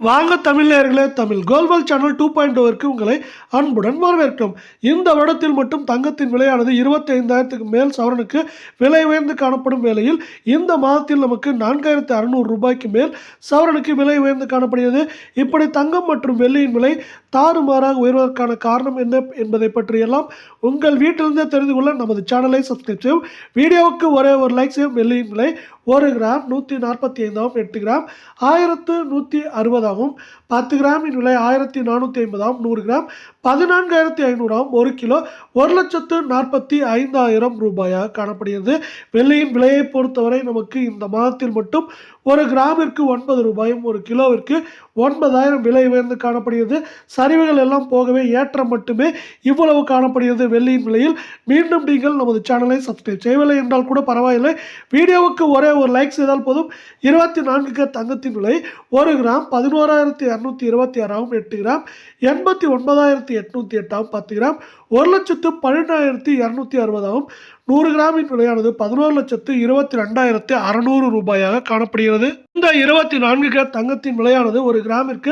வாங்க தமிழர்களே, தமிழ் கோல்வால் சேனல் 2.0ற்கு உங்களை அன்புடன் வரவேற்கிறோம். இந்த வருடத்தில் மட்டும் தங்கத்தின் விலையானது 25,000க்கு மேல் சவரனுக்கு விலை உயர்ந்து காணப்படும் வேளையில் இந்த மாதத்தில் நமக்கு 4,600 ரூபாய்க்கு மேல் சவரனுக்கு விலை உயர்ந்து காணப்படுகிறது. இப்படி தங்கம் மற்றும் வெள்ளியின் விலை தாறுமாறாக உயர்வதற்கான காரணம் என்ன என்பதை பற்றியெல்லாம் உங்கள் வீட்டிலிருந்தே தெரிந்து கொள்ள நமது சேனலை சப்ஸ்கிரைப் செய்யும். வீடியோவுக்கு ஒரே ஒரு லைக் செய்யும். வெள்ளியின் விலை 1 கிராம் 145 ஆகும், 8 கிராம் 1160 10 கிராமின் விலை 1450 100 கிராம் 14,500 1 கிலோ 1,45,000 ரூபாயாக காணப்படுகிறது. வெள்ளியின் விலையை பொறுத்தவரை நமக்கு இந்த மாதத்தில் மட்டும் 1 கிராமிற்கு 9 ரூபாயும் 1 கிலோவிற்கு 9,000 விலை உயர்ந்து காணப்படுகிறது. சரிவுகள் எல்லாம் போகவே ஏற்றம் மட்டுமே இவ்வளவு காணப்படுகிறது வெள்ளியின் விலையில். மீண்டும் நீங்கள் நமது சேனலை சப்ஸ்கிரைப் செய்யவில்லை என்றால் கூட பரவாயில்லை, வீடியோவுக்கு ஒரே ஒரு லைக் செய்தால் போதும். 24 தங்கத்தின் விலை 1 கிராம் 11,226 8 கிராம் 89,808 10 கிராம் 1,12,260 100 கிராமின் விலையானது 11,22,600 ரூபாயாக காணப்படுகிறது. இந்த 24 தங்கத்தின் விலையானது 1 கிராமிற்கு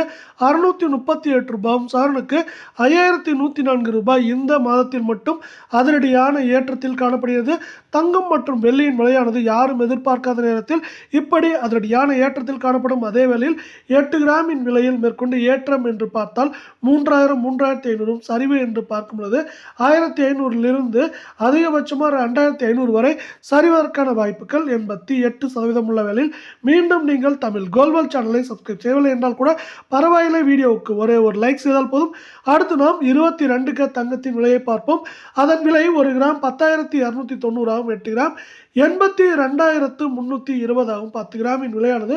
638 ரூபாயும் சவரனுக்கு 5,104 ரூபாய் இந்த மாதத்தில் மட்டும் அதிரடியான ஏற்றத்தில் காணப்படுகிறது. தங்கம் மற்றும் வெள்ளியின் விலையானது யாரும் எதிர்பார்க்காத நேரத்தில் இப்படி அதிரடியான ஏற்றத்தில் காணப்படும். அதே வேளையில் 8 கிராமின் விலையில் மேற்கொண்டு ஏற்றம் என்று பார்த்தால் 3,000 3,500 சரிவு என்று பார்க்கும் பொழுது 1,500 அதிகபட்சமாக 2,500 வரை சரிவதற்கான வாய்ப்புகள் 88% உள்ள வேளையில் மீண்டும் நீங்கள் தமிழ் கோல்வால் சேனலை சப்ஸ்கிரைப் செய்யவில்லை என்றால் கூட பரவாயில்லை, வீடியோவுக்கு ஒரே ஒரு லைக் செய்தால் போதும். அடுத்து நாம் 22 தங்கத்தின் விலையை பார்ப்போம். அதன் விலை 1 கிராம் 10,290 8 கிராம் 82,320 10 கிராமின் விலையானது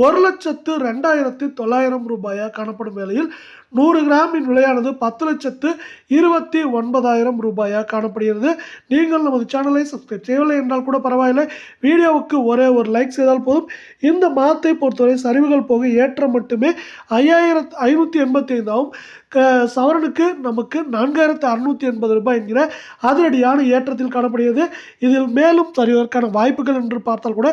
1,02,900 ரூபாயாக காணப்படும் வேளையில் 100 கிராமின் விலையானது 10,29,000 ரூபாயாக காணப்படுகிறது. நீங்கள் நமது சேனலை சப்ஸ்கிரைப் செய்யவில்லை என்றால் கூட பரவாயில்லை, வீடியோவுக்கு ஒரே ஒரு லைக் செய்தால் போதும். இந்த மாதத்தை பொறுத்தவரை சரிவுகள் போக ஏற்றம் மட்டுமே 5,585 சவரனுக்கு நமக்கு 4,680 ரூபாய் என்கிற அதிரடியான ஏற்றத்தில் காணப்படுகிறது. இதில் மேலும் சரிவதற்கான வாய்ப்புகள் என்று பார்த்தால் கூட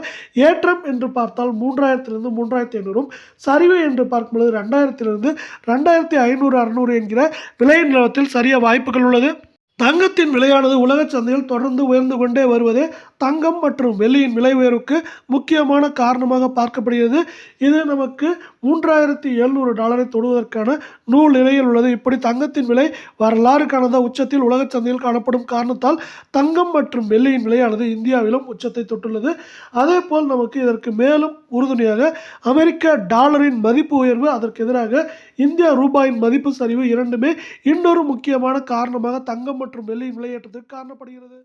ஏற்றம் என்று பார்த்தால் 3,000 3,500 சரிவு என்று பார்க்கும்பொழுது 2,000 2,500 600 என்கிற விலை நிலவரத்தில் சரிய வாய்ப்புகள் உள்ளது. தங்கத்தின் விலையானது உலக சந்தையில் தொடர்ந்து உயர்ந்து கொண்டே வருவதே தங்கம் மற்றும் வெள்ளியின் விலை உயர்வுக்கு முக்கியமான காரணமாக பார்க்கப்படுகிறது. இது நமக்கு $3,700 தொடுவதற்கான நூல் நிலையில் உள்ளது. இப்படி தங்கத்தின் விலை வரலாறு காணாத உச்சத்தில் உலக சந்தையில் காணப்படும் காரணத்தால் தங்கம் மற்றும் வெள்ளியின் விலையானது இந்தியாவிலும் உச்சத்தை தொட்டுள்ளது. அதே போல் நமக்கு இதற்கு மேலும் உறுதுணையாக அமெரிக்க டாலரின் மதிப்பு உயர்வு, அதற்கு எதிராக இந்திய ரூபாயின் மதிப்பு சரிவு இரண்டுமே இன்னொரு முக்கியமான காரணமாக தங்கம் மற்றும் வெள்ளியின் விலையேற்றத்திற்கு காரணப்படுகிறது.